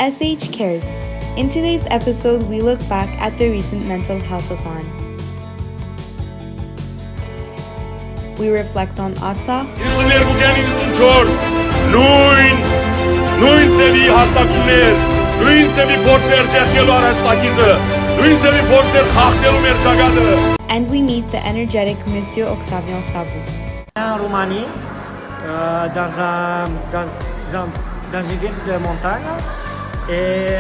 SH Cares. In today's episode, we look back at the recent mental health-a-thon. We reflect on Artsakh, and we meet the energetic Monsieur Octavian Savu. En Roumanie, dans une ville de montagne, et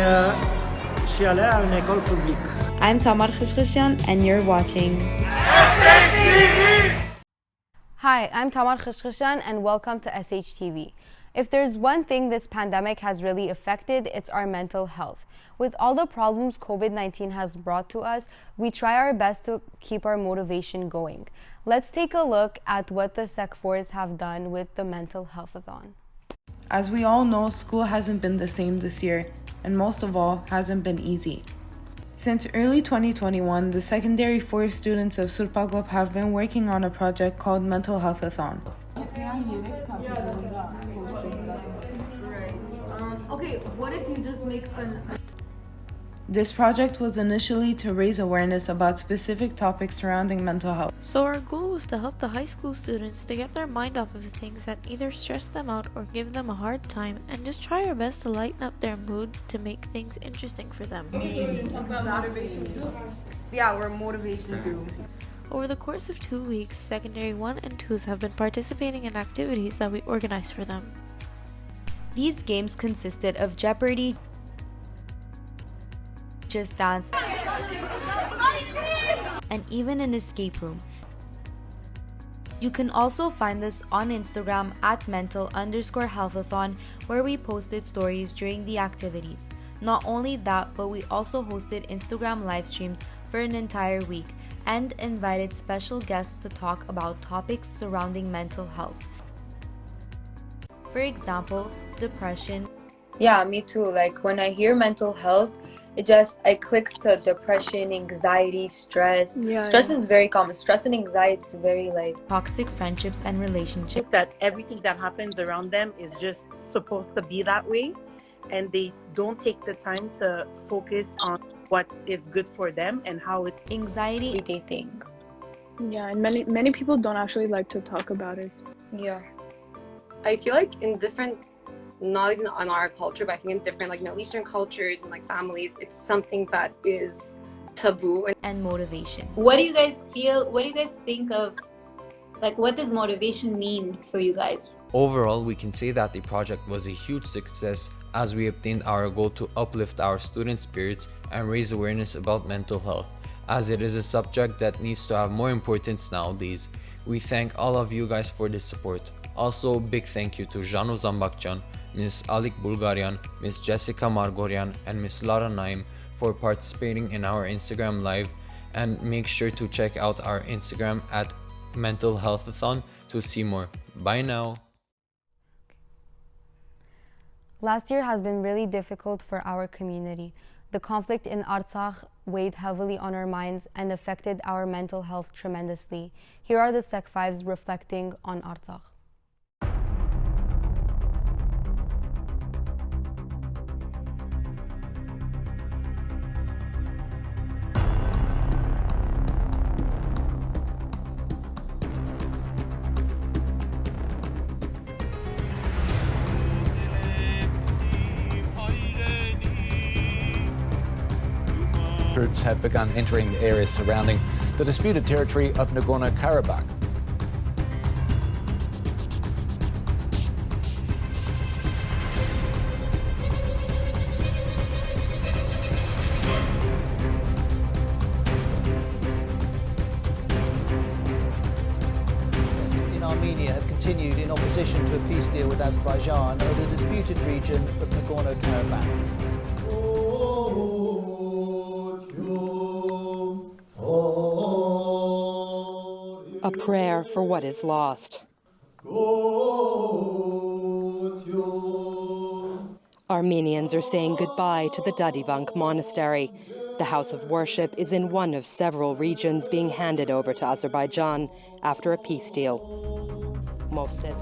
je suis allé à une école publique. I'm Tamar Khishkhishyan, and you're watching SHTV! Hi, I'm Tamar Khishkhishyan, and welcome to SHTV. If there's one thing this pandemic has really affected, it's our mental health. With all the problems COVID-19 has brought to us, we try our best to keep our motivation going. Let's take a look at what the Sec4s have done with the mental health-a-thon. As we all know, school hasn't been the same this year, and most of all, hasn't been easy. Since early 2021, the secondary 4 students of Surpagop have been working on a project called Mental Health-a-thon. Okay, what if you just make This project was initially to raise awareness about specific topics surrounding mental health. So our goal was to help the high school students to get their mind off of things that either stress them out or give them a hard time, and just try our best to lighten up their mood to make things interesting for them. Yeah, we're motivation too. Over the course of 2 weeks, secondary 1 and 2s have been participating in activities that we organized for them. These games consisted of Jeopardy, Just Dance, and even an escape room. You can also find us on Instagram at mental_healthathon, where we posted stories during the activities. Not only that, but we also hosted Instagram live streams for an entire week and invited special guests to talk about topics surrounding mental health. For example, depression. Yeah, me too. Like when I hear mental health, it clicks to depression, anxiety, stress. Stress is very common. Stress and anxiety is very Toxic friendships and relationships. That everything that happens around them is just supposed to be that way, and they don't take the time to focus on what is good for them and how it Anxiety. they think. Yeah, and many people don't actually like to talk about it. Yeah. I feel like in different, not even on our culture, but I think in different Middle Eastern cultures and families, it's something that is taboo. And motivation. What do you guys feel? What do you guys think of? What does motivation mean for you guys? Overall, we can say that the project was a huge success, as we obtained our goal to uplift our student spirits and raise awareness about mental health, as it is a subject that needs to have more importance nowadays. We thank all of you guys for the support. Also, big thank you to Janu Zambakcan, Ms. Alik Bulgarian, Ms. Jessica Margorian, and Ms. Lara Naim for participating in our Instagram live, and make sure to check out our Instagram at Mental Health-a-thon to see more. Bye now. Last year has been really difficult for our community. The conflict in Artsakh weighed heavily on our minds and affected our mental health tremendously. Here are the Sec5s reflecting on Artsakh. Groups have begun entering the areas surrounding the disputed territory of Nagorno-Karabakh. In Armenia have continued in opposition to a peace deal with Azerbaijan over the disputed region of Nagorno-Karabakh. A prayer for what is lost. Armenians are saying goodbye to the Dadivank Monastery. The house of worship is in one of several regions being handed over to Azerbaijan after a peace deal. Moses.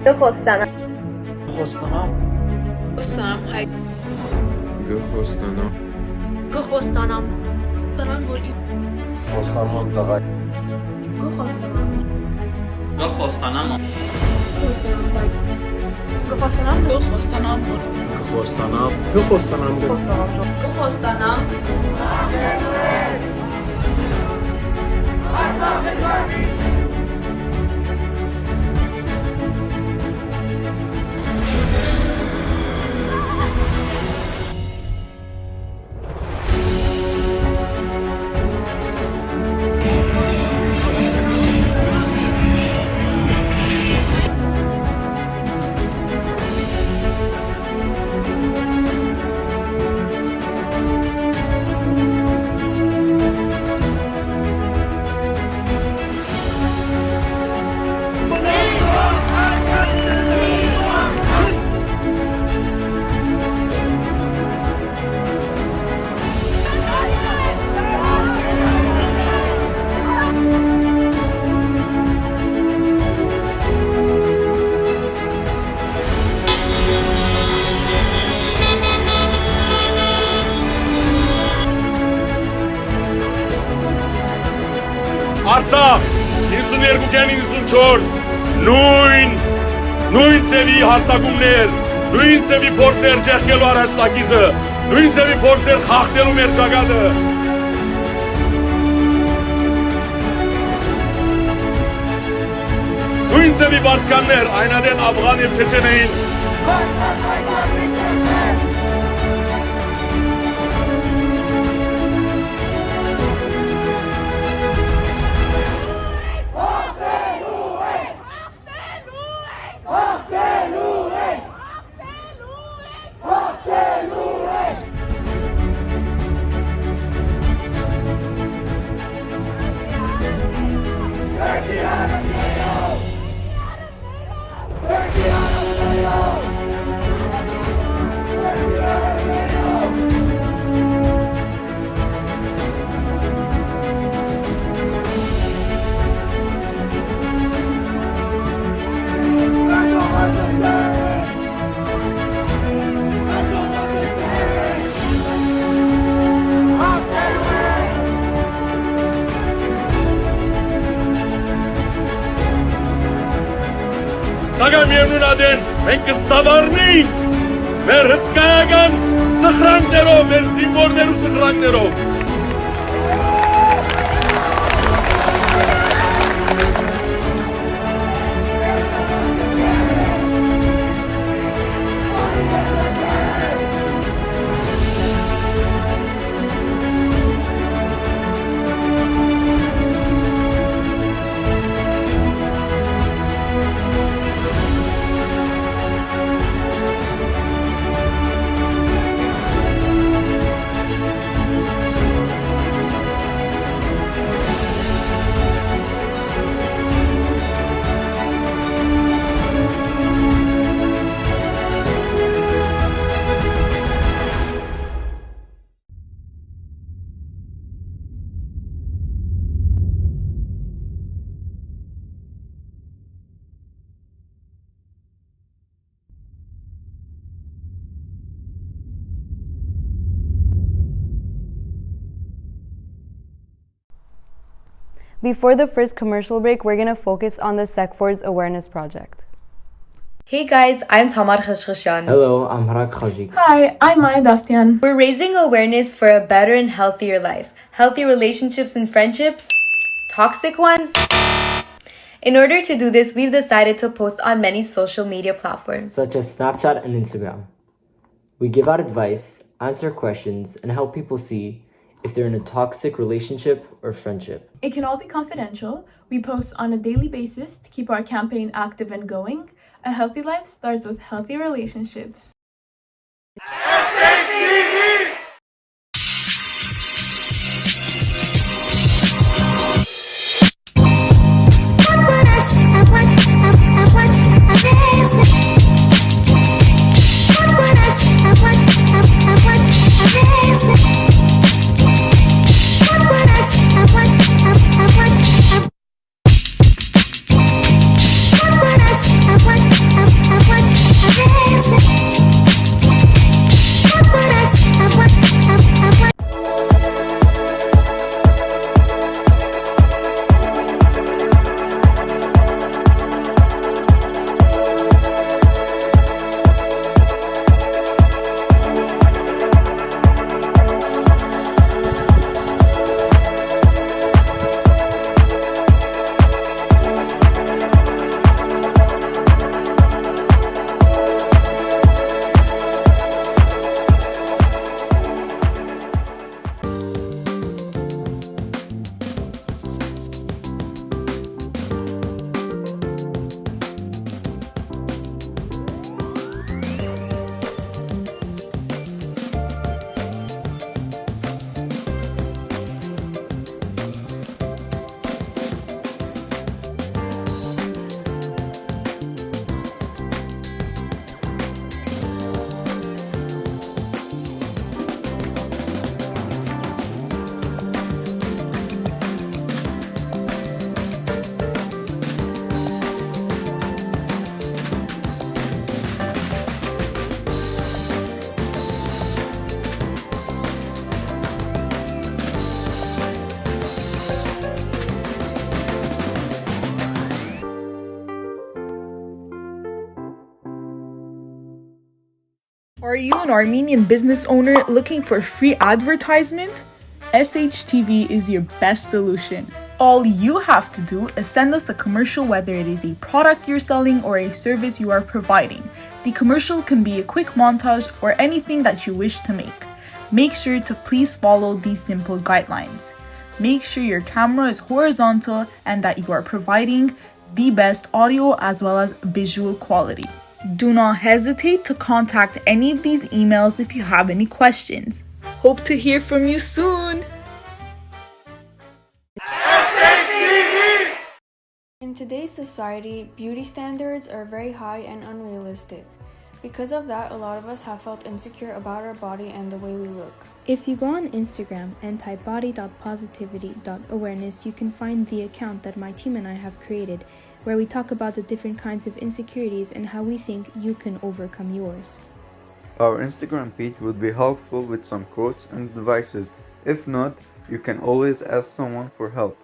بخواستنم بخواستنم بخواستنم هی بخواستنم بخواستنم بخواستنم بخواستنم منطقه بخواستنم بخواستنم بخواستنم بخواستنم بخواستنم بخواستنم بخواستنم Artsakh 92-94 նույն ծևի հասակումներ, նույն ծևի փորձեր ջեղկելու առաջնակիզը, նույն ծևի փորձեր խախտելու մեր ճակատը։ Նույն ծևի վարձկաններ այնադեն Աֆղան և Չեչենեին։ Սակայն միևնույն ադեն մենք կսավառնեինք մեր հսկայական սխրանքներով, մեր զինվորներու սխրանքներով։ Before the first commercial break, we're going to focus on the SEC4's awareness project. Hey guys, I'm Tamar Khashkhashan. Hello, I'm Harak Khajik. Hi, I'm Maya Daftian. We're raising awareness for a better and healthier life. Healthy relationships and friendships, toxic ones. In order to do this, we've decided to post on many social media platforms, such as Snapchat and Instagram. We give out advice, answer questions, and help people see if they're in a toxic relationship or friendship. It can all be confidential. We post on a daily basis to keep our campaign active and going. A healthy life starts with healthy relationships. SHTV! I want Are you an Armenian business owner looking for free advertisement? SHTV is your best solution. All you have to do is send us a commercial, whether it is a product you're selling or a service you are providing. The commercial can be a quick montage or anything that you wish to make. Make sure to please follow these simple guidelines. Make sure your camera is horizontal and that you are providing the best audio as well as visual quality. Do not hesitate to contact any of these emails if you have any questions. Hope to hear from you soon! In today's society, beauty standards are very high and unrealistic. Because of that, a lot of us have felt insecure about our body and the way we look. If you go on Instagram and type body.positivity.awareness, you can find the account that my team and I have created, where we talk about the different kinds of insecurities and how we think you can overcome yours. Our Instagram page would be helpful with some quotes and advices. If not, you can always ask someone for help.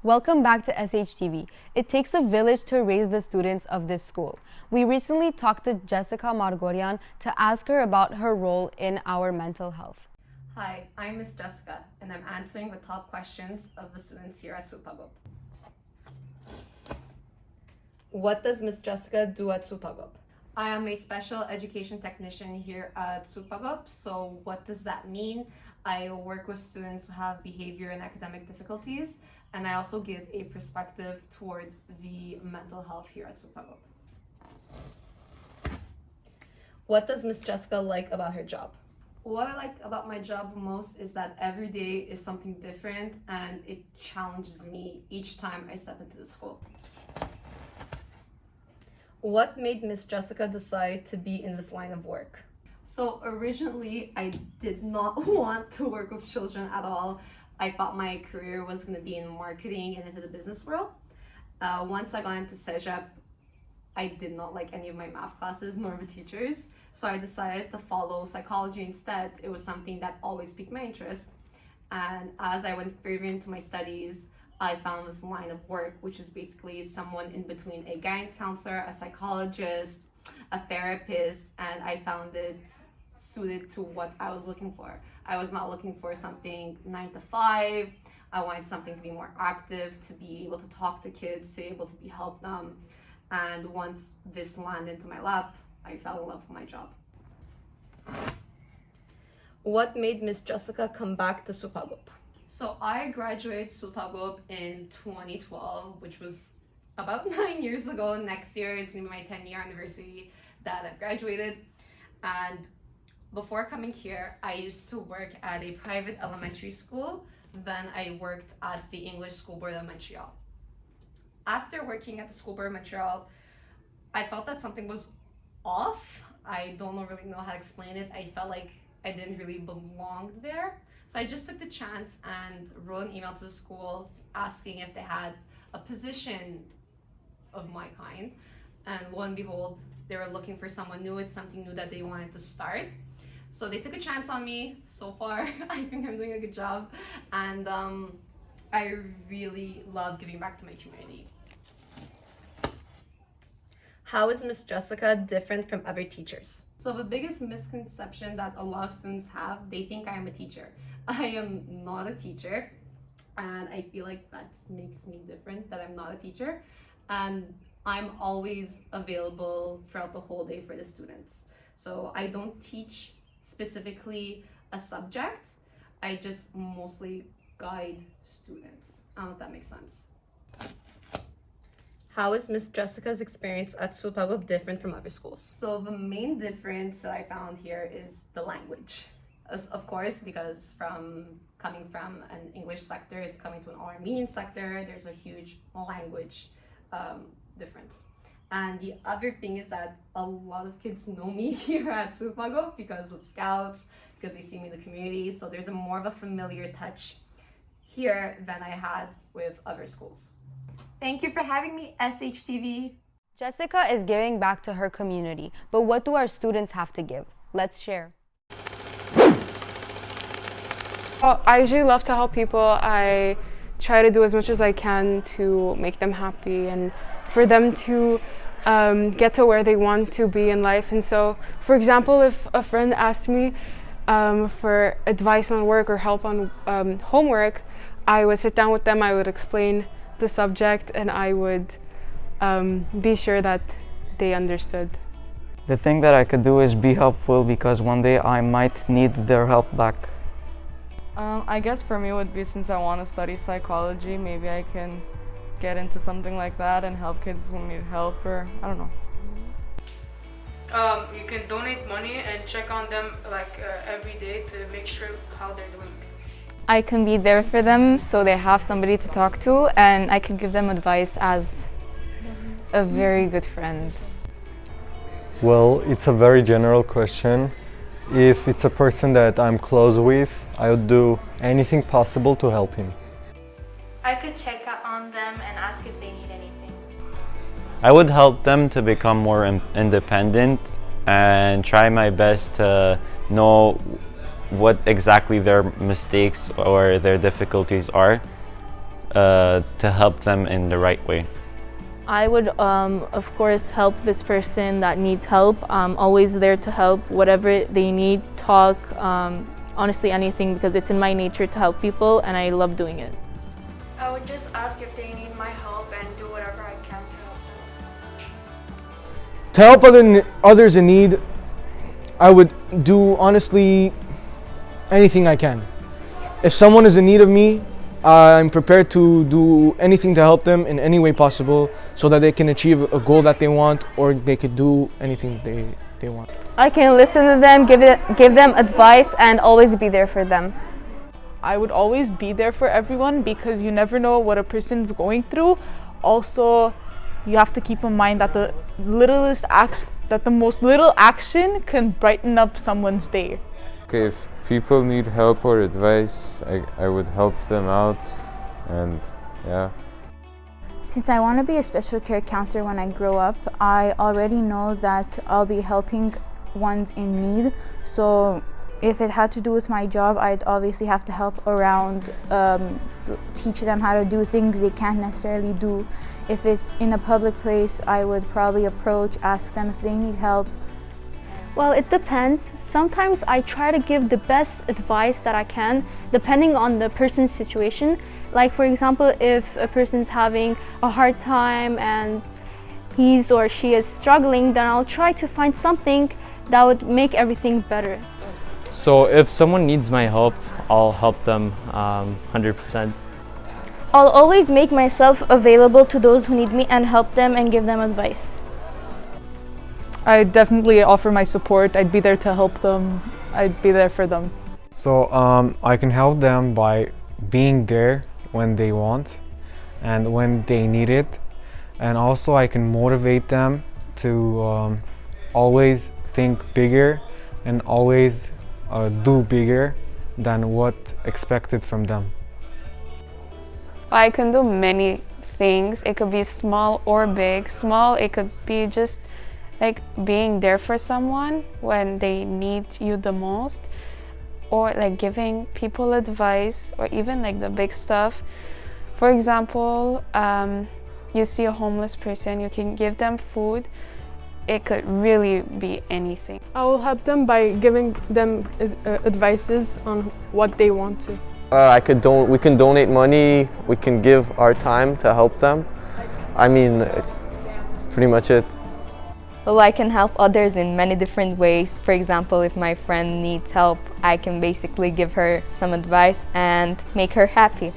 Welcome back to SHTV. It takes a village to raise the students of this school. We recently talked to Jessica Margorian to ask her about her role in our mental health. Hi, I'm Miss Jessica, and I'm answering the top questions of the students here at Supagop. What does Miss Jessica do at Supagop? I am a special education technician here at Supagop. So what does that mean? I work with students who have behavior and academic difficulties, and I also give a perspective towards the mental health here at Supagop. What does Miss Jessica like about her job? What I like about my job most is that every day is something different and it challenges me each time I step into the school. What made Miss Jessica decide to be in this line of work? So originally, I did not want to work with children at all. I thought my career was going to be in marketing and into the business world. Once I got into Cégep, I did not like any of my math classes nor the teachers. So I decided to follow psychology instead. It was something that always piqued my interest. And as I went further into my studies, I found this line of work, which is basically someone in between a guidance counselor, a psychologist, a therapist, and I found it suited to what I was looking for. I was not looking for something 9 to 5. I wanted something to be more active, to be able to talk to kids, to be able to help them. And once this landed into my lap, I fell in love with my job. What made Miss Jessica come back to Supagop? So I graduated Supagop in 2012, which was about 9 years ago. Next year is going to be my 10-year anniversary that I've graduated. And before coming here, I used to work at a private elementary school. Then I worked at the English School Board of Montreal. After working at the School Board of Montreal, I felt that something was off. I don't really know how to explain it. I felt like I didn't really belong there. So I just took the chance and wrote an email to the school asking if they had a position of my kind. And lo and behold, they were looking for someone new. It's something new that they wanted to start. So they took a chance on me. So far, I think I'm doing a good job. And I really love giving back to my community. How is Miss Jessica different from other teachers? So the biggest misconception that a lot of students have, they think I am a teacher. I am not a teacher, and I feel like that makes me different, that I'm not a teacher. And I'm always available throughout the whole day for the students. So I don't teach specifically a subject. I just mostly guide students. I don't know if that makes sense. How is Miss Jessica's experience at Supagop different from other schools? So the main difference that I found here is the language. Of course, because coming from an English sector to coming to an all-Armenian sector, there's a huge language difference. And the other thing is that a lot of kids know me here at Supagop because of Scouts, because they see me in the community. So there's more of a familiar touch here than I had with other schools. Thank you for having me, SHTV. Jessica is giving back to her community, but what do our students have to give? Let's share. Well, I usually love to help people. I try to do as much as I can to make them happy and for them to get to where they want to be in life. And so, for example, if a friend asked me for advice on work or help on homework, I would sit down with them, I would explain the subject, and I would be sure that they understood. The thing that I could do is be helpful, because one day I might need their help back. I guess for me would be, since I want to study psychology, maybe I can get into something like that and help kids who need help, or I don't know. You can donate money and check on them every day to make sure how they're doing. I can be there for them so they have somebody to talk to, and I can give them advice as a very good friend. Well, it's a very general question. If it's a person that I'm close with, I would do anything possible to help him. I could check on them and ask if they need anything. I would help them to become more independent and try my best to know what exactly their mistakes or their difficulties are to help them in the right way. I would, of course, help this person that needs help. I'm always there to help, whatever they need, talk, honestly anything, because it's in my nature to help people and I love doing it. I would just ask if they need my help and do whatever I can to help them. To help others in need, I would do, honestly, anything I can. If someone is in need of me, I'm prepared to do anything to help them in any way possible so that they can achieve a goal that they want, or they could do anything they want. I can listen to them, give them advice, and always be there for them. I would always be there for everyone, because you never know what a person's going through. Also, you have to keep in mind that the most little action can brighten up someone's day. Okay, if people need help or advice, I would help them out, and yeah. Since I want to be a special care counselor when I grow up, I already know that I'll be helping ones in need. So if it had to do with my job, I'd obviously have to help around, teach them how to do things they can't necessarily do. If it's in a public place, I would probably approach, ask them if they need help. Well, it depends. Sometimes I try to give the best advice that I can, depending on the person's situation. Like, for example, if a person's having a hard time and he's or she is struggling, then I'll try to find something that would make everything better. So if someone needs my help, I'll help them 100%. I'll always make myself available to those who need me and help them and give them advice. I'd definitely offer my support. I'd be there to help them. I'd be there for them. So I can help them by being there when they want and when they need it, and also I can motivate them to always think bigger and always do bigger than what expected from them. I can do many things. It could be small or big. Small, it could be just like being there for someone when they need you the most, or like giving people advice, or even like the big stuff. For example, you see a homeless person, you can give them food. It could really be anything. I will help them by giving them advices on what they want to. We can donate money, we can give our time to help them. I mean, it's pretty much it. Well, I can help others in many different ways. For example, if my friend needs help, I can basically give her some advice and make her happy.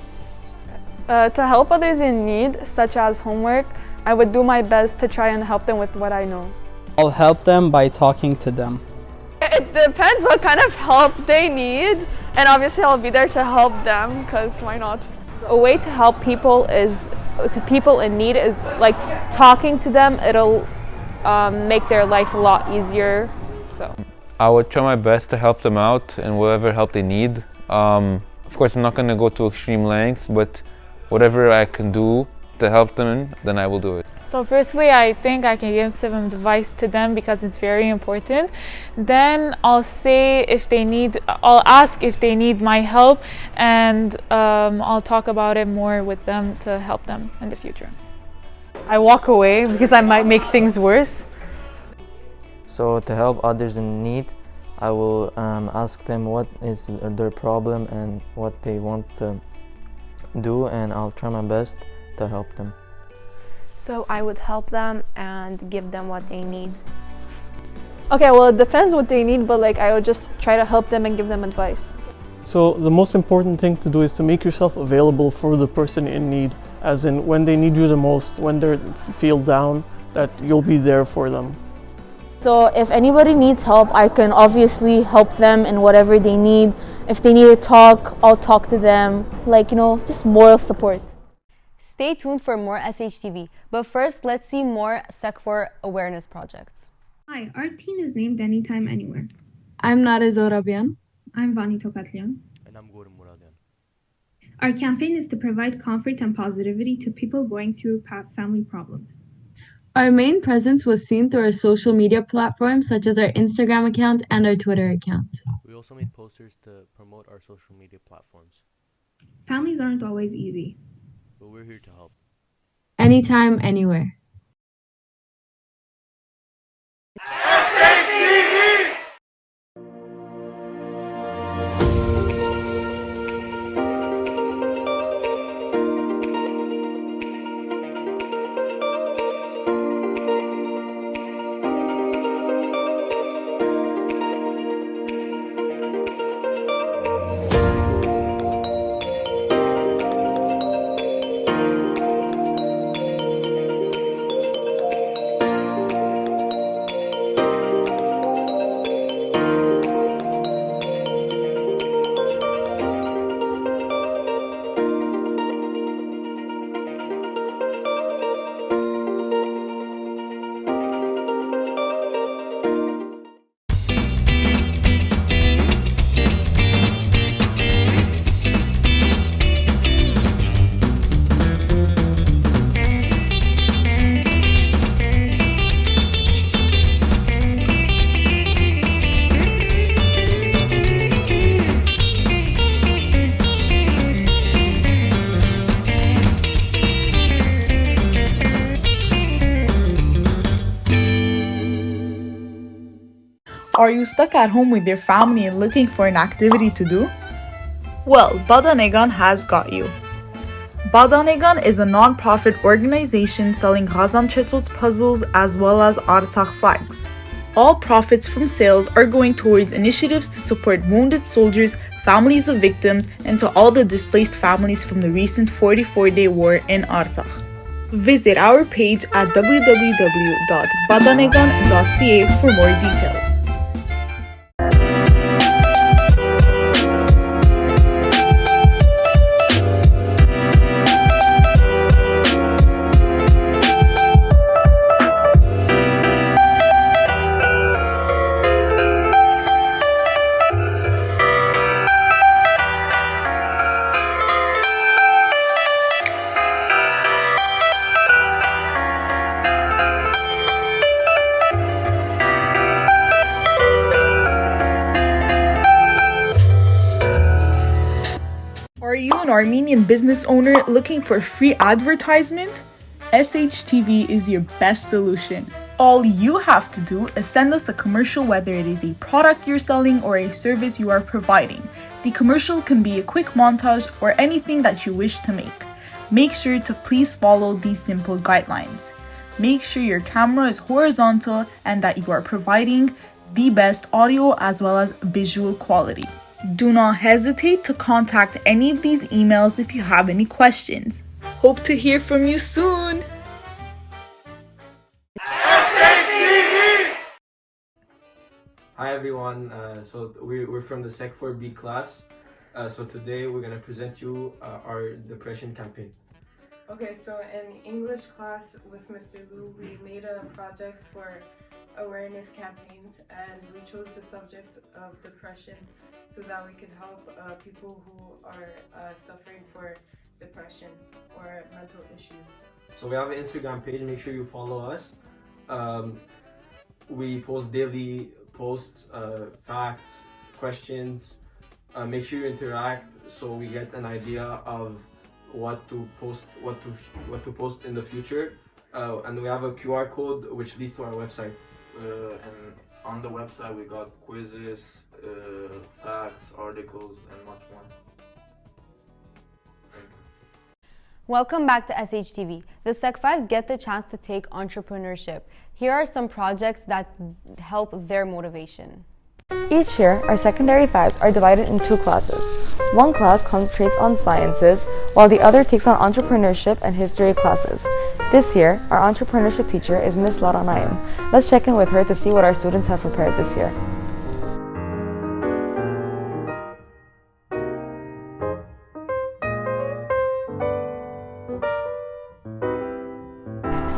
To help others in need, such as homework, I would do my best to try and help them with what I know. I'll help them by talking to them. It depends what kind of help they need, and obviously I'll be there to help them, because why not? A way to help people in need is like talking to them. It'll make their life a lot easier. So I would try my best to help them out and whatever help they need. Of course, I'm not going to go to extreme lengths, but whatever I can do to help them, then I will do it. So firstly, I think I can give some advice to them because it's very important. Then I'll ask if they need my help, and I'll talk about it more with them to help them in the future. I walk away because I might make things worse. So to help others in need, I will ask them what is their problem and what they want to do, and I'll try my best to help them. So I would help them and give them what they need. Okay, well, it depends what they need, but like I would just try to help them and give them advice. So the most important thing to do is to make yourself available for the person in need, as in when they need you the most, when they feel down, that you'll be there for them. So if anybody needs help, I can obviously help them in whatever they need. If they need to talk, I'll talk to them. Like, just moral support. Stay tuned for more SHTV. But first, let's see more SEC4 awareness projects. Hi, our team is named Anytime Anywhere. I'm Nare Zorabian. I'm Vani Tokatlian. And I'm Gorim Muradian. Our campaign is to provide comfort and positivity to people going through family problems. Our main presence was seen through our social media platforms such as our Instagram account and our Twitter account. We also made posters to promote our social media platforms. Families aren't always easy, but we're here to help. Anytime, anywhere. SHTV! Are you stuck at home with your family and looking for an activity to do? Well, Badanegan has got you. Badanegan is a non-profit organization selling Gaziantep's puzzles as well as Artsakh flags. All profits from sales are going towards initiatives to support wounded soldiers, families of victims, and to all the displaced families from the recent 44-day war in Artsakh. Visit our page at www.badanegan.ca for more details. Are you an Armenian business owner looking for free advertisement? SHTV is your best solution. All you have to do is send us a commercial, whether it is a product you're selling or a service you are providing. The commercial can be a quick montage or anything that you wish to make. Make sure to please follow these simple guidelines. Make sure your camera is horizontal and that you are providing the best audio as well as visual quality. Do not hesitate to contact any of these emails if you have any questions. Hope to hear from you soon! SHTV! Hi everyone, so we're from the Sec4B class. So today we're going to present you our depression campaign. Okay, so in English class with Mr. Lu, we made a project for awareness campaigns, and we chose the subject of depression so that we could help people who are suffering for depression or mental issues. So we have an Instagram page, make sure you follow us. We post daily posts, facts, questions. Make sure you interact so we get an idea of what to post in the future. and we have a QR code which leads to our website. And on the website we got quizzes, facts, articles, and much more. Welcome back to SHTV. The Sec 5s get the chance to take entrepreneurship. Here are some projects that help their motivation. Each year, our secondary 5s are divided in 2 classes. One class concentrates on sciences, while the other takes on entrepreneurship and history classes. This year, our entrepreneurship teacher is Miss Lara Naim. Let's check in with her to see what our students have prepared this year.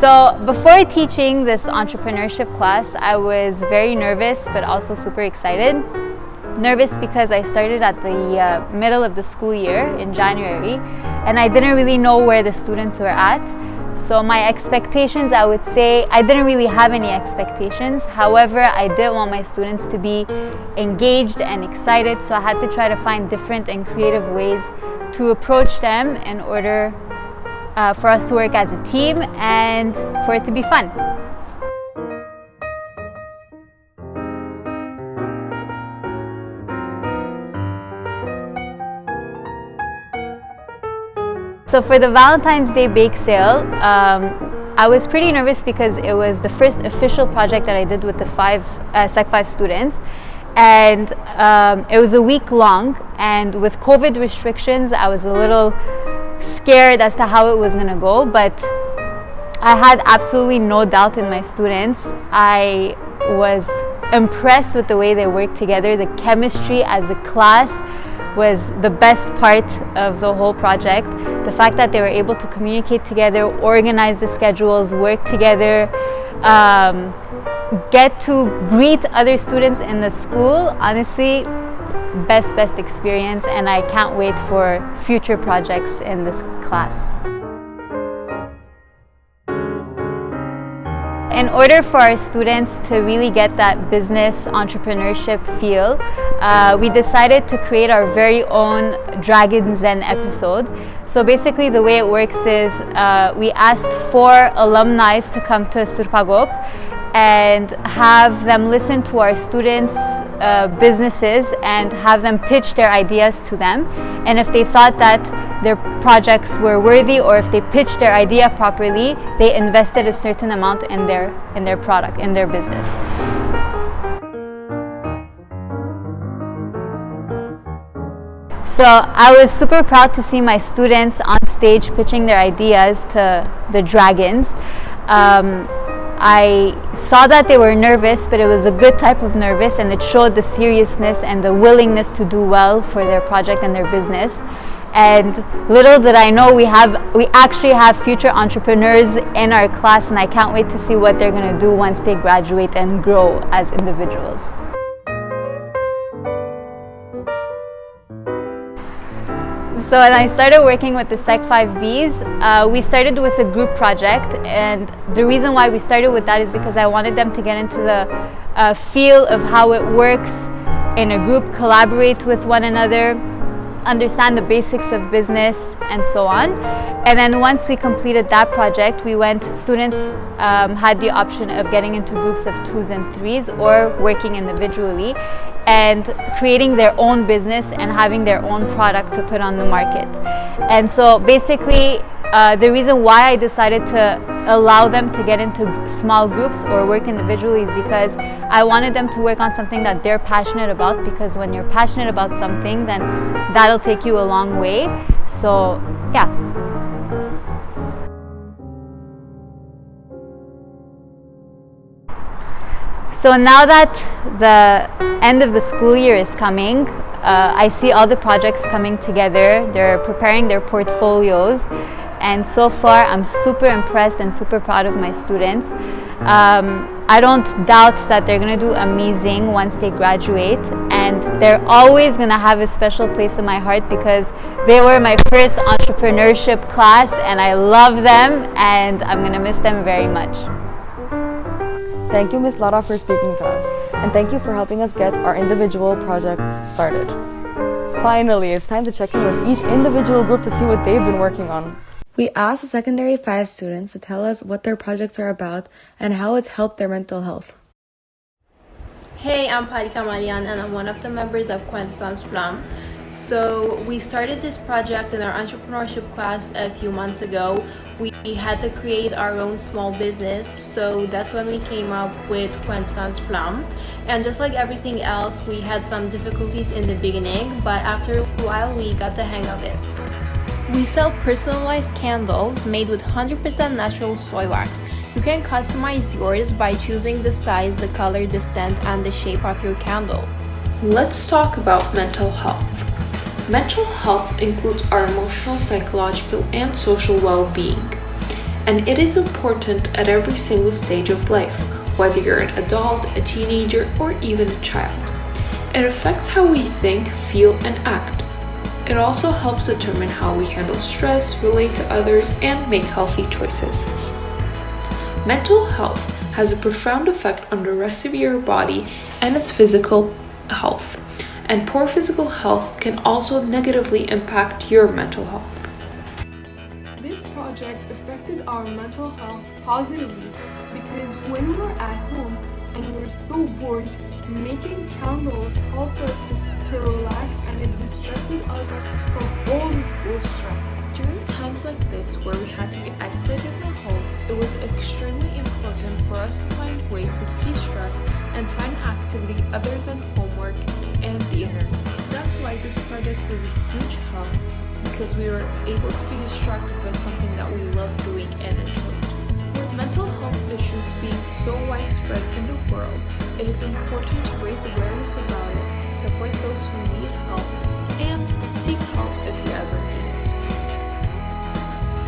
So before teaching this entrepreneurship class, I was very nervous but also super excited. Nervous because I started at the middle of the school year in January and I didn't really know where the students were at. So my expectations, I would say, I didn't really have any expectations. However, I did want my students to be engaged and excited, so I had to try to find different and creative ways to approach them in order for us to work as a team and for it to be fun. So for the Valentine's Day bake sale, I was pretty nervous because it was the first official project that I did with the Sec 5 students. And it was a week long, and with COVID restrictions, I was a little scared as to how it was going to go, but I had absolutely no doubt in my students. I was impressed with the way they worked together. The chemistry as a class was the best part of the whole project. The fact that they were able to communicate together, organize the schedules, work together, get to greet other students in the school. Honestly, best experience, and I can't wait for future projects in this class. In order for our students to really get that business entrepreneurship feel, we decided to create our very own Dragon's Den episode. So basically the way it works is we asked 4 alumni to come to Surpagop and have them listen to our students' businesses and have them pitch their ideas to them. And if they thought that their projects were worthy, or if they pitched their idea properly, they invested a certain amount in their product, in their business. So I was super proud to see my students on stage pitching their ideas to the dragons. I saw that they were nervous, but it was a good type of nervous, and it showed the seriousness and the willingness to do well for their project and their business. And little did I know, we actually have future entrepreneurs in our class, and I can't wait to see what they're going to do once they graduate and grow as individuals. So when I started working with the Sec 5Bs, we started with a group project, and the reason why we started with that is because I wanted them to get into the feel of how it works in a group, collaborate with one another, understand the basics of business, and so on. And then once we completed that project, students had the option of getting into groups of 2s and 3s or working individually and creating their own business and having their own product to put on the market. And so basically, the reason why I decided to allow them to get into small groups or work individually is because I wanted them to work on something that they're passionate about, because when you're passionate about something, then that'll take you a long way. So yeah. So now that the end of the school year is coming, I see all the projects coming together. They're preparing their portfolios, and so far I'm super impressed and super proud of my students. I don't doubt that they're going to do amazing once they graduate, and they're always going to have a special place in my heart because they were my first entrepreneurship class, and I love them, and I'm going to miss them very much. Thank you, Ms. Lara, for speaking to us, and thank you for helping us get our individual projects started. Finally, it's time to check in with each individual group to see what they've been working on. We asked the Secondary 5 students to tell us what their projects are about and how it's helped their mental health. Hey, I'm Parika Marian and I'm one of the members of Quintessence Flam. So we started this project in our entrepreneurship class a few months ago. We had to create our own small business, so that's when we came up with Quintessence Flam. And just like everything else, we had some difficulties in the beginning, but after a while we got the hang of it. We sell personalized candles made with 100% natural soy wax. You can customize yours by choosing the size, the color, the scent, and the shape of your candle. Let's talk about mental health. Mental health includes our emotional, psychological, and social well-being. And it is important at every single stage of life, whether you're an adult, a teenager, or even a child. It affects how we think, feel, and act. It also helps determine how we handle stress, relate to others, and make healthy choices. Mental health has a profound effect on the rest of your body and its physical health. And poor physical health can also negatively impact your mental health. This project affected our mental health positively because when we were at home and we were so bored, making candles helped us to relax, and it distracted us from all the school stress. During times like this where we had to be isolated in our homes, it was extremely important for us to find ways to de-stress and find activity other than homework and the internet. That's why this project was a huge help, because we were able to be distracted by something that we love doing and enjoyed. With mental health issues being so widespread in the world, it is important to raise awareness about it, support those who need help, and seek help if you ever need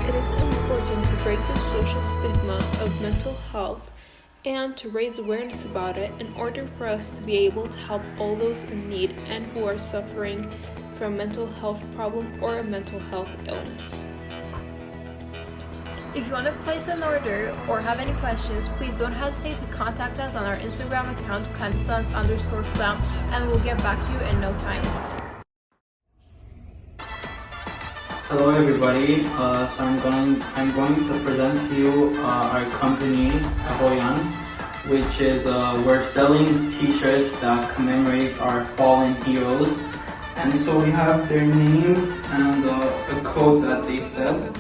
it. It is important to break the social stigma of mental health and to raise awareness about it in order for us to be able to help all those in need and who are suffering from mental health problem or a mental health illness. If you want to place an order or have any questions, please don't hesitate to contact us on our Instagram account, quintessence_flam, and we'll get back to you in no time. Hello everybody, so I'm going to present to you our company, Saroyan, which is we're selling t-shirts that commemorate our fallen heroes. And so we have their names and the code that they said.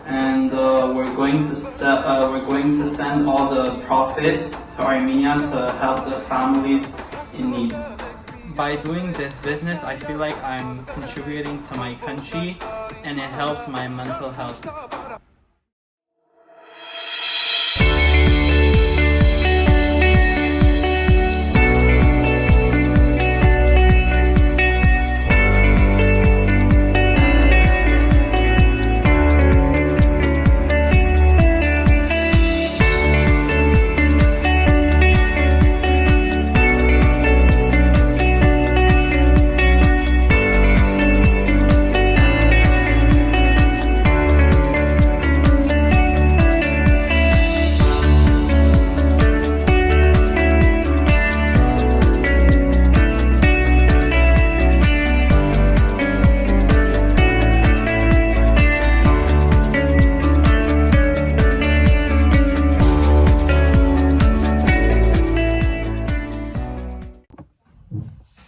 And we're going to send all the profits to Armenia to help the families in need. By doing this business, I feel like I'm contributing to my country and it helps my mental health.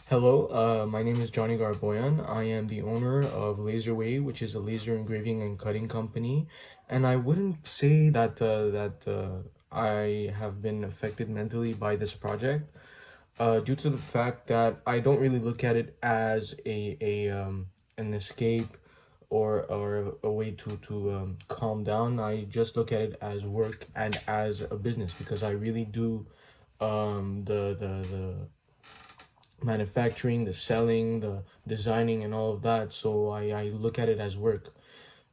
Hello, my name is Johnny Garboyan. I am the owner of Laserway, which is a laser engraving and cutting company. And I wouldn't say that I have been affected mentally by this project, due to the fact that I don't really look at it as an escape or a way to calm down. I just look at it as work and as a business, because I really do the manufacturing, the selling, the designing, and all of that. So I look at it as work,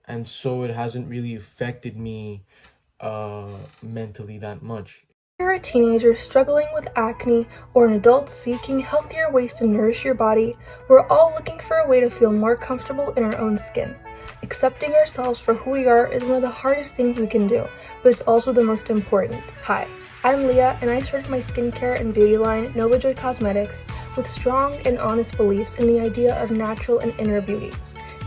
and so it hasn't really affected me mentally that much. If you're a teenager struggling with acne or an adult seeking healthier ways to nourish your body, we're all looking for a way to feel more comfortable in our own skin. Accepting ourselves for who we are is one of the hardest things we can do, but it's also the most important. Hi, I'm Leah, and I started my skincare and beauty line, Nova Joy Cosmetics, with strong and honest beliefs in the idea of natural and inner beauty.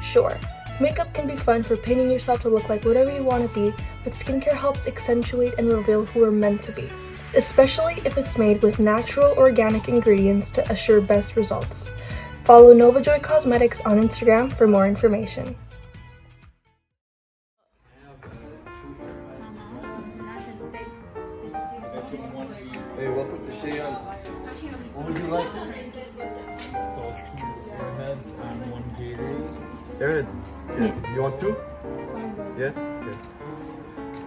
Sure, Makeup can be fun for painting yourself to look like whatever you want to be, but skincare helps accentuate and reveal who we're meant to be, especially if it's made with natural, organic ingredients to assure best results. Follow Novajoy Cosmetics on Instagram for more information. Hey, welcome to Saroyan. What would you like? So, 2 airheads and 1 Gatorade. Airheads? Yes. You want 2? Yes? Okay.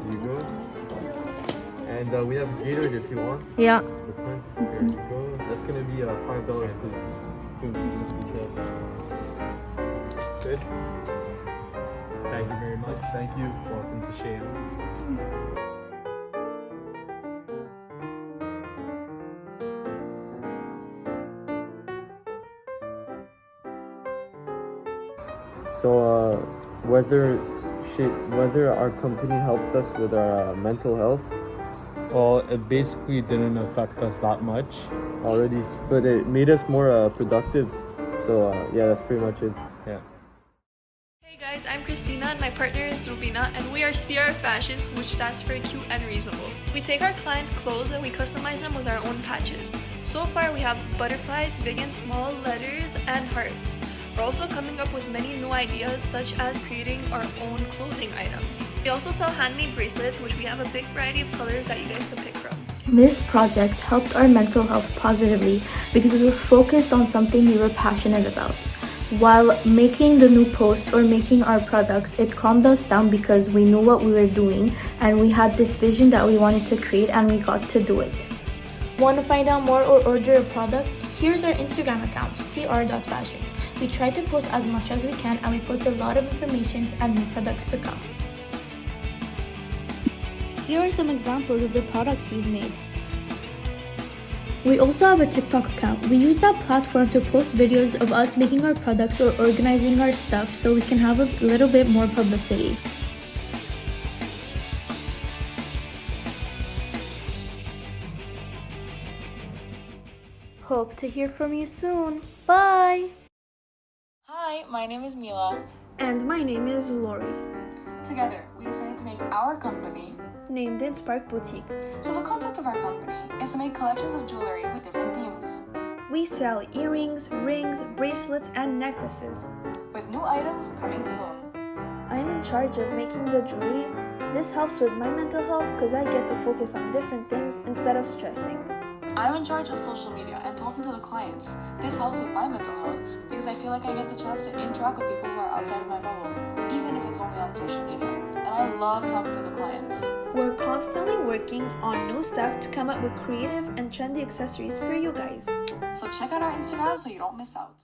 Here you go. And we have Gatorade if you want. Yeah. That's fine. Here you go. That's gonna be $5 for Good? Thank you very much. Thank you. Welcome to Saroyan. So, whether our company helped us with our mental health? Well, it basically didn't affect us that much. Already, but it made us more productive. So, yeah, that's pretty much it. Yeah. Hey guys, I'm Christina and my partner is Rubina, and we are CR Fashions, which stands for Cute and Reasonable. We take our clients' clothes and we customize them with our own patches. So far we have butterflies, big and small, letters, and hearts. We're also coming up with many new ideas, such as creating our own clothing items. We also sell handmade bracelets, which we have a big variety of colors that you guys can pick from. This project helped our mental health positively because we were focused on something we were passionate about. While making the new posts or making our products, it calmed us down because we knew what we were doing and we had this vision that we wanted to create and we got to do it. Want to find out more or order a product? Here's our Instagram account, cr.fashions. We try to post as much as we can and we post a lot of information and new products to come. Here are some examples of the products we've made. We also have a TikTok account. We use that platform to post videos of us making our products or organizing our stuff so we can have a little bit more publicity. Hope to hear from you soon. Bye! Hi, my name is Mila. And my name is Lori. Together, we decided to make our company named Spark Boutique. So the concept of our company is to make collections of jewelry with different themes. We sell earrings, rings, bracelets, and necklaces. With new items coming soon. I'm in charge of making the jewelry. This helps with my mental health because I get to focus on different things instead of stressing. I'm in charge of social media and talking to the clients. This helps with my mental health because I feel like I get the chance to interact with people who are outside of my bubble, even if it's only on social media. And I love talking to the clients. We're constantly working on new stuff to come up with creative and trendy accessories for you guys. So check out our Instagram so you don't miss out.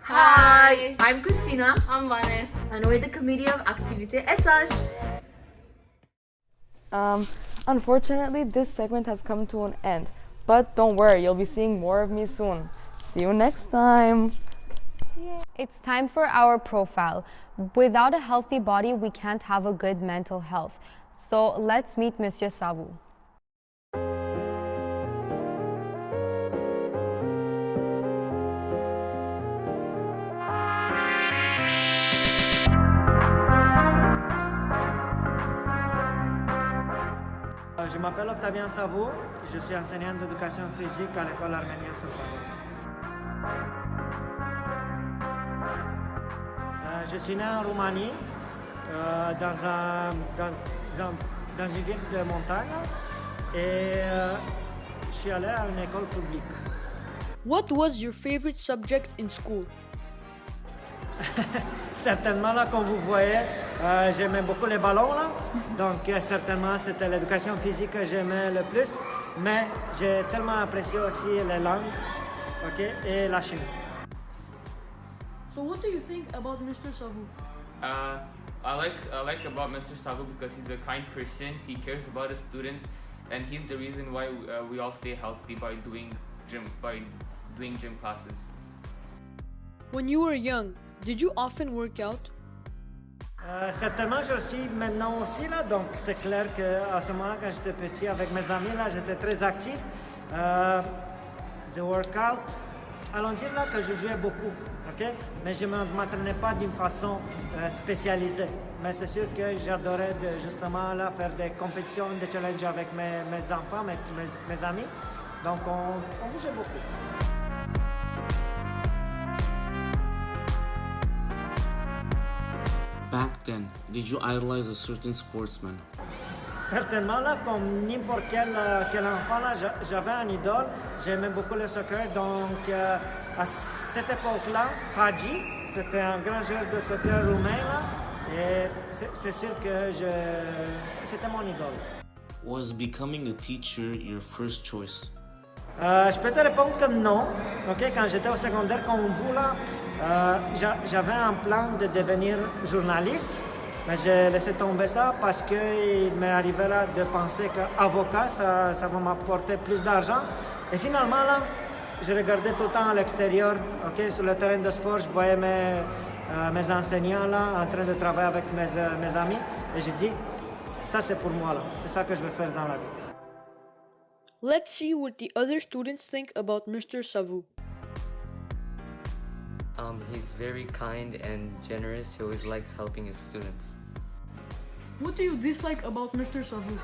Hi, I'm Christina. I'm Vane. And we're the committee of Activité SH. Unfortunately, this segment has come to an end. But don't worry, you'll be seeing more of me soon. See you next time. It's time for our profile. Without a healthy body, we can't have a good mental health. So let's meet Monsieur Savu. Je m'appelle Octavian Savu, je suis enseignant d'éducation physique à l'école arménienne Savu. Je suis né en Roumanie, dans une ville de montagne, et je suis allé à une école publique. What was your favorite subject in school? Certainement, là, comme vous voyez, j'aimais beaucoup les ballons, là. Donc, certainement, c'était l'éducation physique que j'aimais le plus. Mais j'ai tellement apprécié aussi les langues, okay, et la chimie. So, what do you think about Mr. Savu? I like about Mr. Savu because he's a kind person. He cares about his students, and he's the reason why we all stay healthy by doing gym classes. When you were young, did you often work out? Certainement, je le suis maintenant aussi, là, donc c'est clair qu'à ce moment-là, quand j'étais petit avec mes amis, là, j'étais très actif. The workout, allons dire là que je jouais beaucoup, ok? Mais je ne m'entraînais pas d'une façon spécialisée. Mais c'est sûr que j'adorais justement là faire des compétitions, des challenges avec mes enfants, mes amis. Donc on bougeait beaucoup. Back then, did you idolize a certain sportsman? Certainement, là, comme n'importe quel enfant, là, j'avais un idole. J'aimais beaucoup le soccer. Donc, à cette époque-là, Hadji, c'était un grand joueur de soccer roumain. Là, et c'est sûr que c'était mon idole. Was becoming a teacher your first choice? Je peux te répondre que non. Okay? Quand j'étais au secondaire comme vous, là, j'avais un plan de devenir journaliste. Mais j'ai laissé tomber ça parce qu'il m'est arrivé là de penser qu'avocat, ça va m'apporter plus d'argent. Et finalement, là, je regardais tout le temps à l'extérieur, okay, sur le terrain de sport, je voyais mes enseignants là, en train de travailler avec mes amis. Et j'ai dit, ça c'est pour moi, là. C'est ça que je veux faire dans la vie. Let's see what the other students think about Mr. Savu. He's very kind and generous. He always likes helping his students. What do you dislike about Mr. Savu?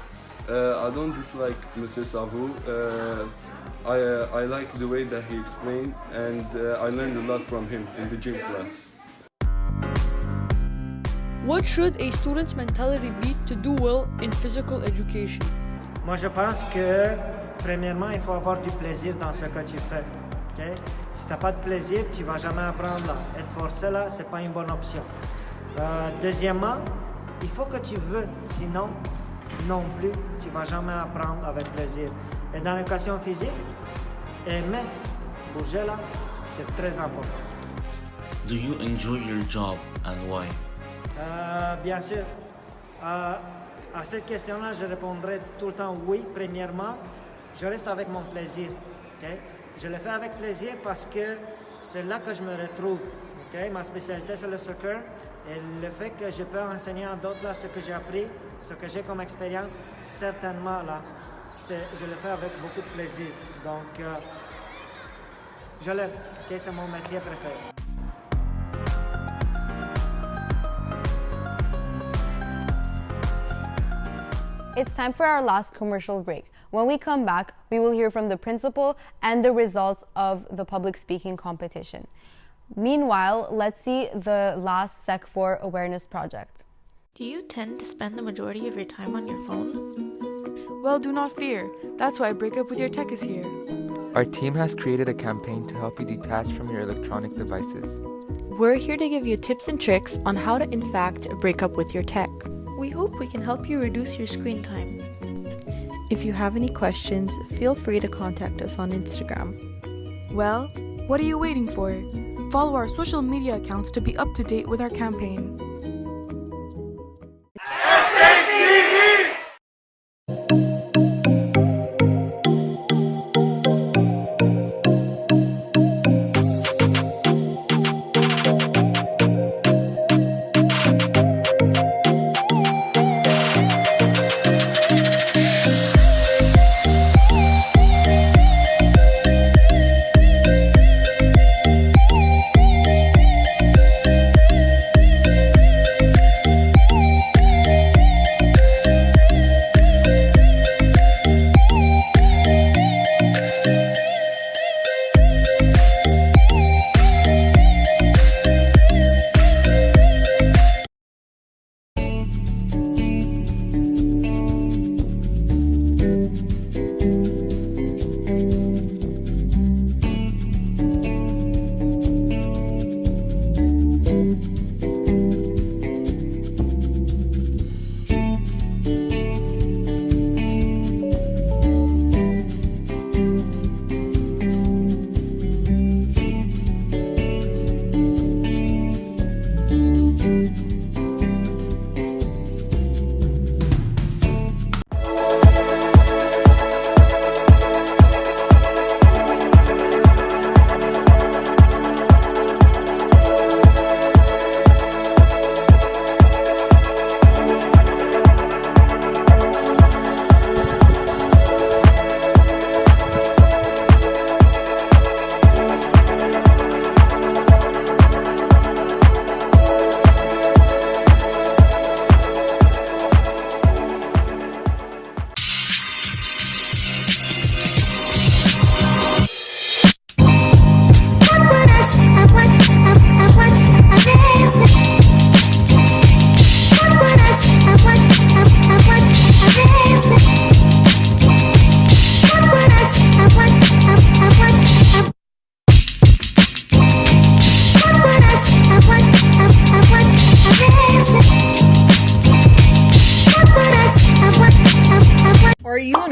I don't dislike Mr. Savu. I like the way that he explained, and I learned a lot from him in the gym class. What should a student's mentality be to do well in physical education? Moi, je pense que, premièrement, il faut avoir du plaisir dans ce que tu fais. Okay? Si tu n'as pas de plaisir, tu ne vas jamais apprendre là. Être forcé là, ce n'est pas une bonne option. Deuxièmement, il faut que tu veux, sinon, non plus, tu ne vas jamais apprendre avec plaisir. Et dans l'éducation physique, aimer, bouger là, c'est très important. Do you enjoy your job and why? Bien sûr. À cette question-là, je répondrai tout le temps oui. Premièrement, je reste avec mon plaisir. Okay? Je le fais avec plaisir parce que c'est là que je me retrouve. Okay? Ma spécialité, c'est le soccer. Et le fait que je peux enseigner à d'autres là, ce que j'ai appris, ce que j'ai comme expérience, certainement, là, je le fais avec beaucoup de plaisir. Donc, je l'aime. Okay? C'est mon métier préféré. It's time for our last commercial break. When we come back, we will hear from the principal and the results of the public speaking competition. Meanwhile, let's see the last Sec 4 awareness project. Do you tend to spend the majority of your time on your phone? Well, do not fear. That's why Break Up With Your Tech is here. Our team has created a campaign to help you detach from your electronic devices. We're here to give you tips and tricks on how to, in fact, break up with your tech. We hope we can help you reduce your screen time. If you have any questions, feel free to contact us on Instagram. Well, what are you waiting for? Follow our social media accounts to be up to date with our campaign. SHTV!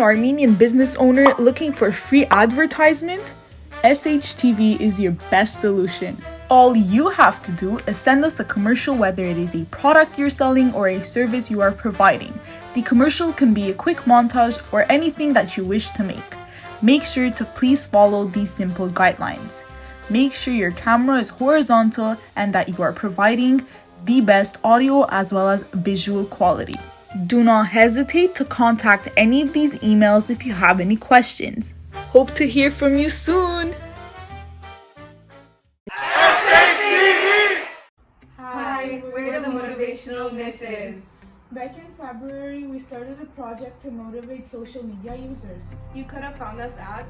Armenian business owner looking for free advertisement? SHTV is your best solution. All you have to do is send us a commercial, whether it is a product you're selling or a service you are providing. The commercial can be a quick montage or anything that you wish to make. Make sure to please follow these simple guidelines. Make sure your camera is horizontal and that you are providing the best audio as well as visual quality. Do not hesitate to contact any of these emails if you have any questions. Hope to hear from you soon! SHTV! Hi, we're the Motivational Misses. Back in February, we started a project to motivate social media users. You could have found us at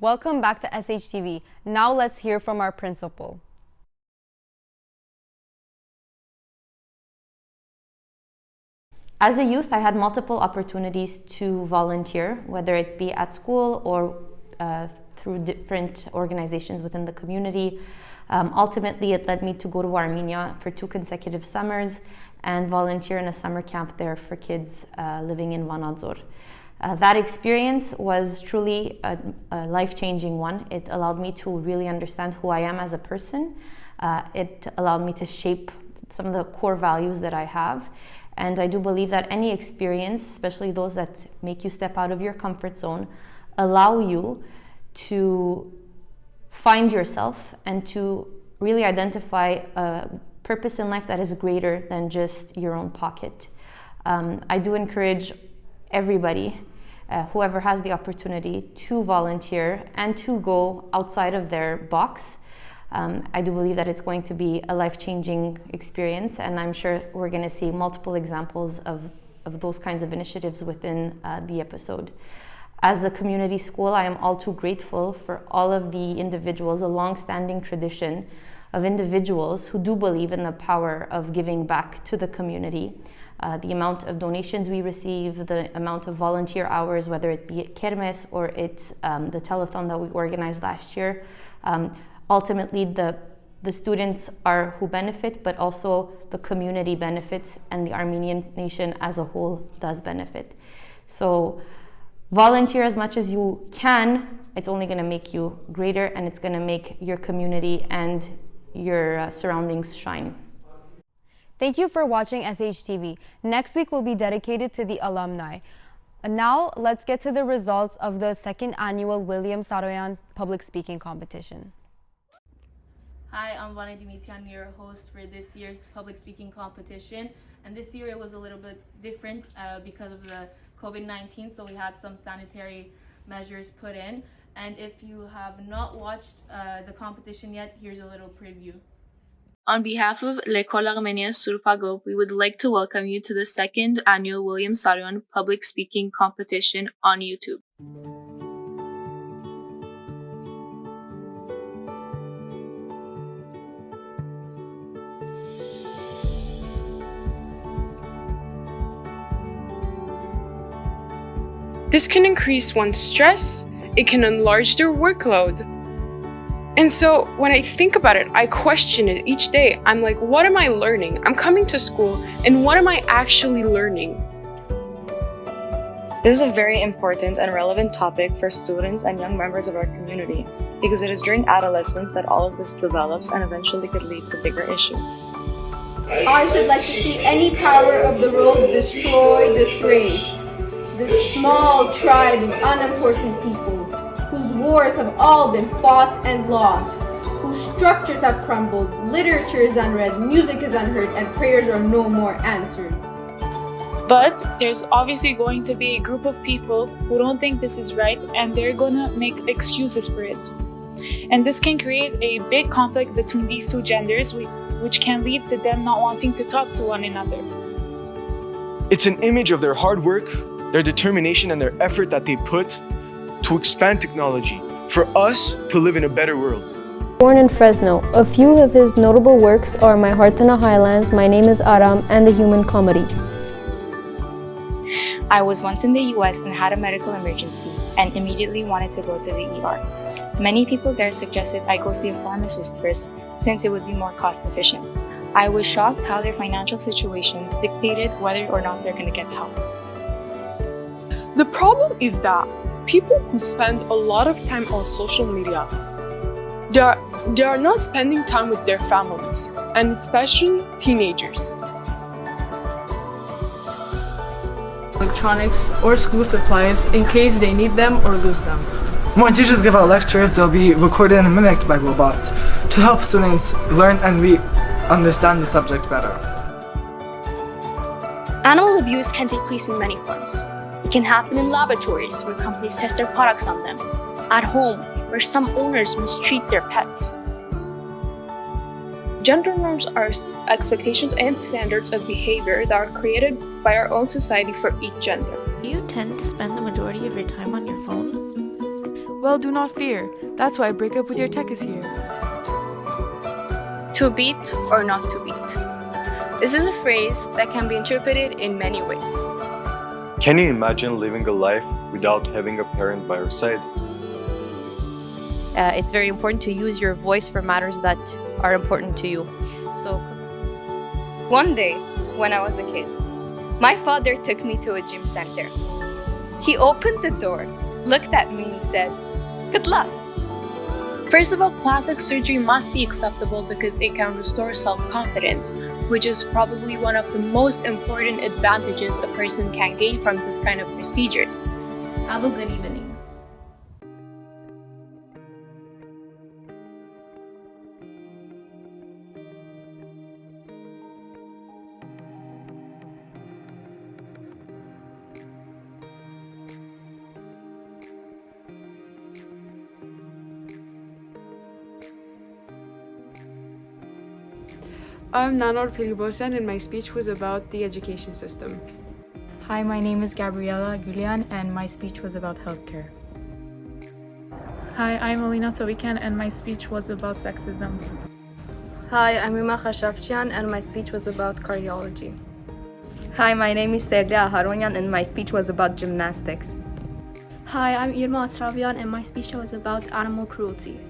Welcome back to SHTV. Now let's hear from our principal. As a youth, I had multiple opportunities to volunteer, whether it be at school or through different organizations within the community. Ultimately, it led me to go to Armenia for 2 consecutive summers and volunteer in a summer camp there for kids living in Vanadzor. That experience was truly a life-changing one. It allowed me to really understand who I am as a person. It allowed me to shape some of the core values that I have. And I do believe that any experience, especially those that make you step out of your comfort zone, allow you to find yourself and to really identify a purpose in life that is greater than just your own pocket. I do encourage everybody, whoever has the opportunity, to volunteer and to go outside of their box. I do believe that it's going to be a life-changing experience, and I'm sure we're going to see multiple examples of those kinds of initiatives within the episode. As a community school, I am all too grateful for all of the individuals, a long-standing tradition of individuals who do believe in the power of giving back to the community. The amount of donations we receive, the amount of volunteer hours, whether it be at Kermes or it's the telethon that we organized last year. Ultimately, the students are who benefit, but also the community benefits and the Armenian nation as a whole does benefit. So volunteer as much as you can. It's only going to make you greater, and it's going to make your community and your surroundings shine. Thank you for watching SHTV. Next week will be dedicated to the alumni. Now let's get to the results of the 2nd annual William Saroyan public speaking competition. Hi, I'm Vane Dimitian, your host for this year's public speaking competition. And this year it was a little bit different because of the COVID-19, so we had some sanitary measures put in. And if you have not watched the competition yet, here's a little preview. On behalf of L'École Arménienne Surpagop, we would like to welcome you to the 2nd annual William Saroyan public speaking competition on YouTube. This can increase one's stress, it can enlarge their workload. And so when I think about it, I question it each day. I'm like, what am I learning? I'm coming to school, and what am I actually learning? This is a very important and relevant topic for students and young members of our community, because it is during adolescence that all of this develops and eventually could lead to bigger issues. I should like to see any power of the world destroy this race, this small tribe of unimportant people, whose wars have all been fought and lost, whose structures have crumbled, literature is unread, music is unheard, and prayers are no more answered. But there's obviously going to be a group of people who don't think this is right, and they're gonna make excuses for it. And this can create a big conflict between these two genders, which can lead to them not wanting to talk to one another. It's an image of their hard work, their determination, and their effort that they put to expand technology for us to live in a better world. Born in Fresno, a few of his notable works are My Heart's in the Highlands, My Name is Aram, and The Human Comedy. I was once in the US and had a medical emergency and immediately wanted to go to the ER. Many people there suggested I go see a pharmacist first since it would be more cost efficient. I was shocked how their financial situation dictated whether or not they're going to get help. The problem is that people who spend a lot of time on social media, they are not spending time with their families, and especially teenagers. Electronics or school supplies in case they need them or lose them. When teachers give out lectures, they'll be recorded and mimicked by robots to help students learn and understand the subject better. Animal abuse can take place in many forms. It can happen in laboratories where companies test their products on them, at home where some owners mistreat their pets. Gender norms are expectations and standards of behavior that are created by our own society for each gender. Do you tend to spend the majority of your time on your phone? Well, do not fear. That's why Break Up With Your Tech is here. To beat or not to beat. This is a phrase that can be interpreted in many ways. Can you imagine living a life without having a parent by your side? It's very important to use your voice for matters that are important to you. So, one day, when I was a kid, my father took me to a gym center. He opened the door, looked at me and said, "Good luck." First of all, plastic surgery must be acceptable because it can restore self-confidence, which is probably one of the most important advantages a person can gain from this kind of procedures. Have a good evening. I'm Nanor Filibosan and my speech was about the education system. Hi, my name is Gabriela Gulian and my speech was about healthcare. Hi, I'm Alina Sawikan and my speech was about sexism. Hi, I'm Rima Khashafchian and my speech was about cardiology. Hi, my name is Terdia Haronyan and my speech was about gymnastics. Hi, I'm Irma Astravian and my speech was about animal cruelty.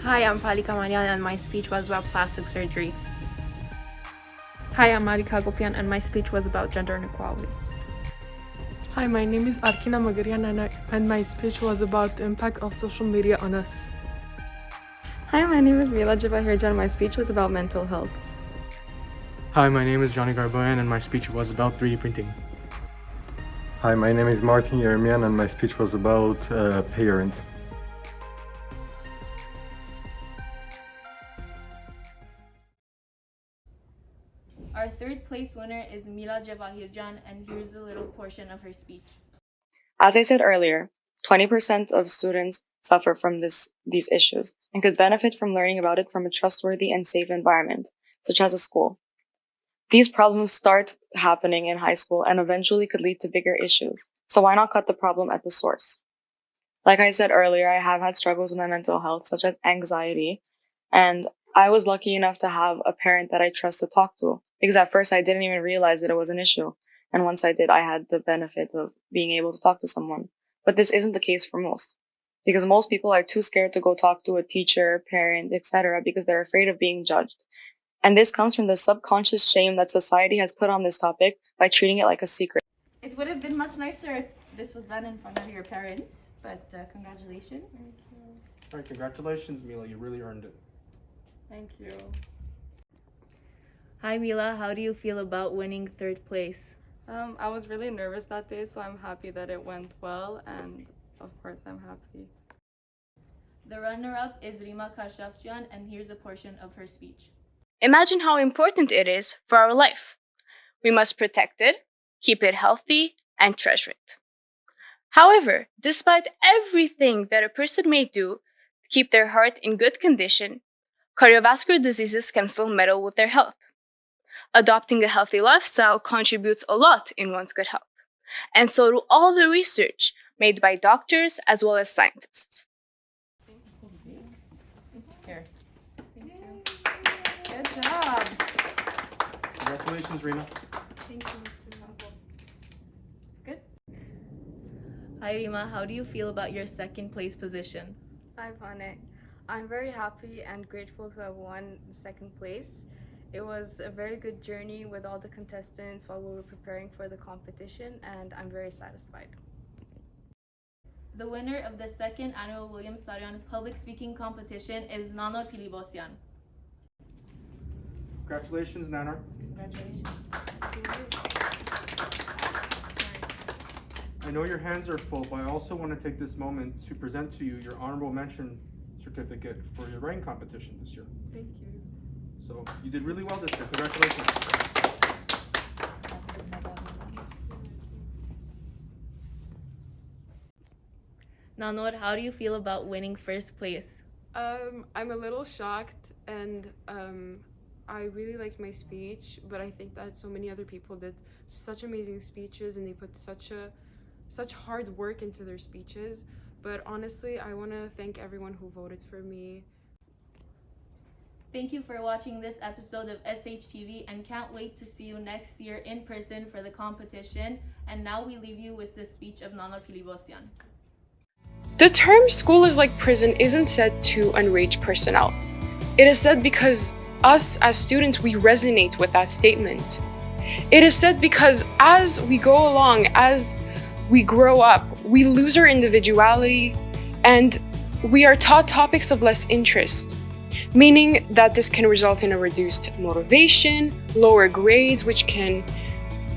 Hi, I'm Palika Marian and my speech was about plastic surgery. Hi, I'm Marika Gopian and my speech was about gender inequality. Hi, my name is Arkina Margorian and my speech was about the impact of social media on us. Hi, my name is Mila Jabahirja and my speech was about mental health. Hi, my name is Johnny Garboyan and my speech was about 3D printing. Hi, my name is Martin Yeremian and my speech was about parents. Our third place winner is Mila Jawahirjan, and here's a little portion of her speech. As I said earlier, 20% of students suffer from these issues and could benefit from learning about it from a trustworthy and safe environment, such as a school. These problems start happening in high school and eventually could lead to bigger issues. So why not cut the problem at the source? Like I said earlier, I have had struggles with my mental health, such as anxiety, and I was lucky enough to have a parent that I trust to talk to, because at first I didn't even realize that it was an issue. And once I did, I had the benefit of being able to talk to someone. But this isn't the case for most, because most people are too scared to go talk to a teacher, parent, etc., because they're afraid of being judged. And this comes from the subconscious shame that society has put on this topic by treating it like a secret. It would have been much nicer if this was done in front of your parents, but congratulations. Thank you. All right, congratulations, Mila. You really earned it. Thank you. Hi Mila, how do you feel about winning third place? I was really nervous that day, so I'm happy that it went well, and of course I'm happy. The runner-up is Rima Kashafjian, and here's a portion of her speech. Imagine how important it is for our life. We must protect it, keep it healthy, and treasure it. However, despite everything that a person may do to keep their heart in good condition, cardiovascular diseases can still meddle with their health. Adopting a healthy lifestyle contributes a lot in one's good health, and so do all the research made by doctors as well as scientists. Here. Good job. Congratulations, Rima. Thank you, Mr. Malcolm. Good. Hi, Rima. How do you feel about your second place position? Hi, Pane. I'm very happy and grateful to have won second place. It was a very good journey with all the contestants while we were preparing for the competition, and I'm very satisfied. The winner of the second annual William Saroyan public speaking competition is Nanor Pilibosyan. Congratulations, Nanor. Congratulations. I know your hands are full, but I also want to take this moment to present to you your honorable mention certificate for your writing competition this year. Thank you. So you did really well this year. Congratulations. Nanor, how do you feel about winning first place? I'm a little shocked, and I really liked my speech, but I think that so many other people did such amazing speeches and they put such hard work into their speeches. But honestly, I want to thank everyone who voted for me. Thank you for watching this episode of SHTV, and can't wait to see you next year in person for the competition. And now we leave you with the speech of Nanor Pilibosyan. The term school is like prison isn't said to enrage personnel. It is said because us as students, we resonate with that statement. It is said because as we go along, as we grow up, we lose our individuality and we are taught topics of less interest, meaning that this can result in a reduced motivation, lower grades, which can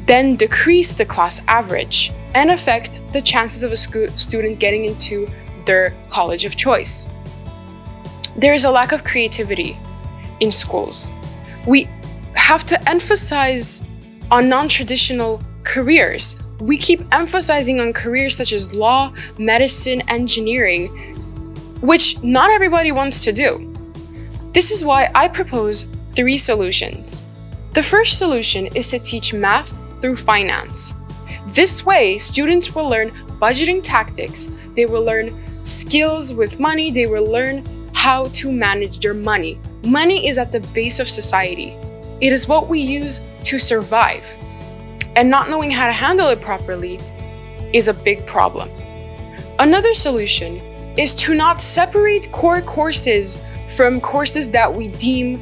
then decrease the class average and affect the chances of a student getting into their college of choice. There is a lack of creativity in schools. We have to emphasize on non-traditional careers. We keep emphasizing on careers such as law, medicine, engineering, which not everybody wants to do. This is why I propose 3 solutions. The first solution is to teach math through finance. This way, students will learn budgeting tactics, they will learn skills with money, they will learn how to manage their money. Money is at the base of society. It is what we use to survive. And not knowing how to handle it properly is a big problem. Another solution is to not separate core courses from courses that we deem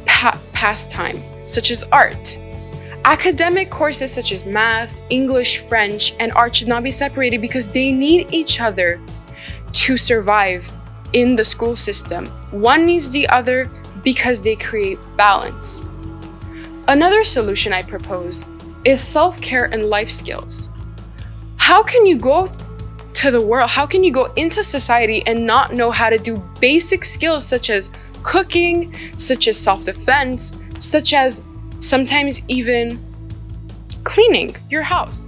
pastime, such as art. Academic courses such as math, English, French, and art should not be separated because they need each other to survive in the school system. One needs the other because they create balance. Another solution I propose is self-care and life skills. How can you go to the world, how can you go into society and not know how to do basic skills such as cooking, such as self-defense, such as sometimes even cleaning your house?